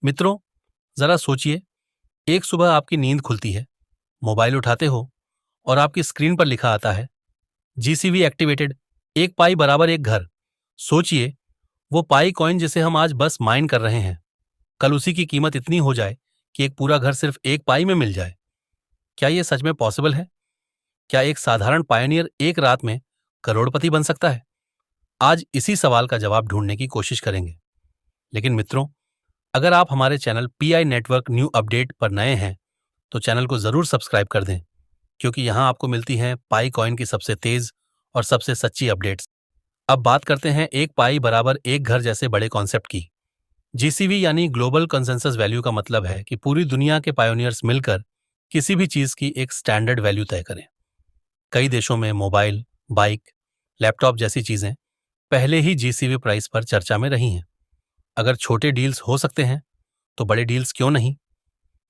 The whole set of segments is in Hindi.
मित्रों, जरा सोचिए, एक सुबह आपकी नींद खुलती है, मोबाइल उठाते हो और आपकी स्क्रीन पर लिखा आता है जीसीवी एक्टिवेटेड, एक पाई बराबर एक घर। सोचिए, वो पाई कॉइन जिसे हम आज बस माइन कर रहे हैं, कल उसी की कीमत इतनी हो जाए कि एक पूरा घर सिर्फ एक पाई में मिल जाए। क्या ये सच में पॉसिबल है? क्या एक साधारण पायनियर एक रात में करोड़पति बन सकता है? आज इसी सवाल का जवाब ढूंढने की कोशिश करेंगे। लेकिन मित्रों, अगर आप हमारे channel pi network new update पर नए हैं तो चैनल को जरूर सब्सक्राइब कर दें, क्योंकि यहां आपको मिलती हैं पाई कॉइन की सबसे तेज और सबसे सच्ची अपडेट्स। अब बात करते हैं एक पाई बराबर एक घर जैसे बड़े कॉन्सेप्ट की। जीसीवी यानी ग्लोबल कंसेंसस वैल्यू का मतलब है कि पूरी दुनिया के पायोनियर्स मिलकर किसी भी चीज की एक स्टैंडर्ड वैल्यू तय करें। कई देशों में मोबाइल, बाइक, लैपटॉप जैसी चीजें पहले ही जीसीवी प्राइस पर चर्चा में रही हैं। अगर छोटे डील्स हो सकते हैं तो बड़े डील्स क्यों नहीं?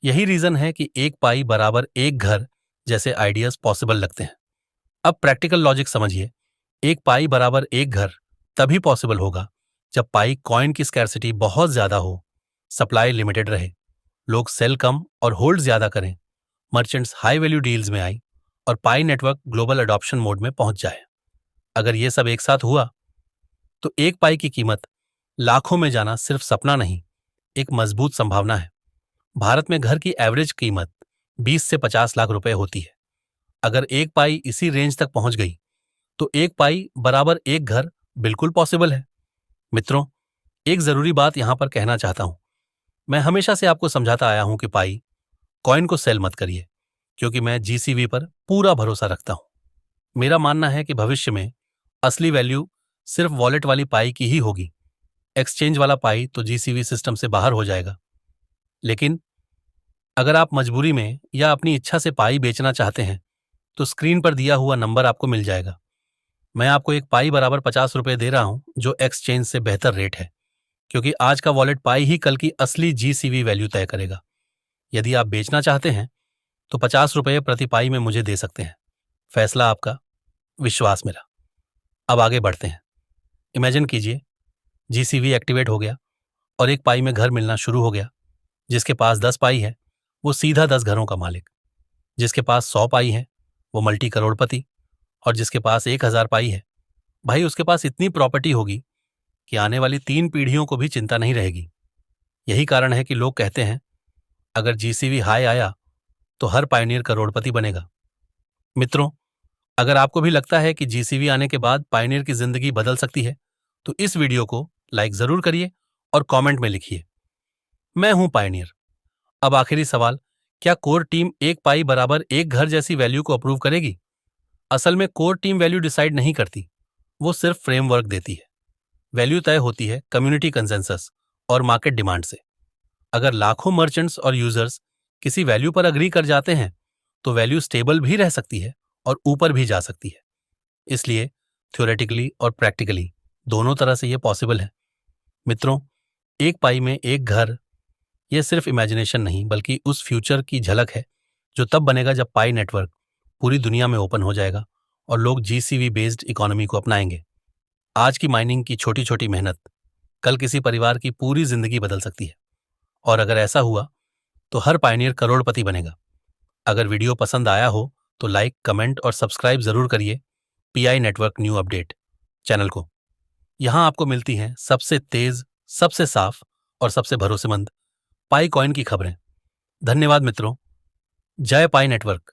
यही रीजन है कि एक पाई बराबर एक घर जैसे आइडियाज पॉसिबल लगते हैं। अब प्रैक्टिकल लॉजिक समझिए, एक पाई बराबर एक घर तभी पॉसिबल होगा जब पाई कॉइन की स्कैर्सिटी बहुत ज्यादा हो, सप्लाई लिमिटेड रहे, लोग सेल कम और होल्ड ज्यादा करें, मर्चेंट्स हाई वैल्यू डील्स में आई और पाई नेटवर्क ग्लोबल अडॉप्शन मोड में पहुंच जाए। अगर ये सब एक साथ हुआ तो एक पाई की कीमत लाखों में जाना सिर्फ सपना नहीं, एक मजबूत संभावना है। भारत में घर की एवरेज कीमत 20 से 50 लाख रुपए होती है। अगर एक पाई इसी रेंज तक पहुंच गई तो एक पाई बराबर एक घर बिल्कुल पॉसिबल है। मित्रों, एक जरूरी बात यहां पर कहना चाहता हूं। मैं हमेशा से आपको समझाता आया हूं कि पाई कॉइन को सेल मत करिए, क्योंकि मैं जीसीवी पर पूरा भरोसा रखता हूं। मेरा मानना है कि भविष्य में असली वैल्यू सिर्फ वॉलेट वाली पाई की ही होगी। एक्सचेंज वाला पाई तो जीसीवी सिस्टम से बाहर हो जाएगा। लेकिन अगर आप मजबूरी में या अपनी इच्छा से पाई बेचना चाहते हैं तो स्क्रीन पर दिया हुआ नंबर आपको मिल जाएगा। मैं आपको एक पाई बराबर 50 रुपए दे रहा हूं, जो एक्सचेंज से बेहतर रेट है, क्योंकि आज का वॉलेट पाई ही कल की असली जीसीवी वैल्यू तय करेगा। यदि आप बेचना चाहते हैं तो 50 रुपये प्रति पाई में मुझे दे सकते हैं। फैसला आपका, विश्वास मेरा। अब आगे बढ़ते हैं। इमेजिन कीजिए, जीसीवी एक्टिवेट हो गया और एक पाई में घर मिलना शुरू हो गया। जिसके पास 10 पाई है वो सीधा 10 घरों का मालिक, जिसके पास 100 पाई है वो मल्टी करोड़पति, और जिसके पास 1000 पाई है, भाई उसके पास इतनी प्रॉपर्टी होगी कि आने वाली 3 पीढ़ियों को भी चिंता नहीं रहेगी। यही कारण है कि लोग कहते हैं अगर जीसीवी हाई आया तो हर पायनियर करोड़पति बनेगा। मित्रों, अगर आपको भी लगता है कि जीसीवी आने के बाद पायनियर की जिंदगी बदल सकती है तो इस वीडियो को लाइक जरूर करिए और कमेंट में लिखिए, मैं हूं पायनियर। अब आखिरी सवाल, क्या कोर टीम एक पाई बराबर एक घर जैसी वैल्यू को अप्रूव करेगी? असल में कोर टीम वैल्यू डिसाइड नहीं करती, वो सिर्फ फ्रेमवर्क देती है। वैल्यू तय होती है कम्युनिटी कंसेंसस और मार्केट डिमांड से। अगर लाखों मर्चेंट्स और यूजर्स किसी वैल्यू पर अग्री कर जाते हैं तो वैल्यू स्टेबल भी रह सकती है और ऊपर भी जा सकती है। इसलिए थ्योरेटिकली और प्रैक्टिकली दोनों तरह से ये पॉसिबल है। मित्रों, एक पाई में एक घर ये सिर्फ इमेजिनेशन नहीं, बल्कि उस फ्यूचर की झलक है जो तब बनेगा जब पाई नेटवर्क पूरी दुनिया में ओपन हो जाएगा और लोग जीसीवी बेस्ड इकोनॉमी को अपनाएंगे। आज की माइनिंग की छोटी छोटी मेहनत कल किसी परिवार की पूरी जिंदगी बदल सकती है। और अगर ऐसा हुआ तो हर पायनियर करोड़पति बनेगा। अगर वीडियो पसंद आया हो तो लाइक, कमेंट और सब्सक्राइब जरूर करिए pi network new update channel को। यहां आपको मिलती हैं सबसे तेज, सबसे साफ और सबसे भरोसेमंद पाई कॉइन की खबरें। धन्यवाद मित्रों। जय पाई नेटवर्क।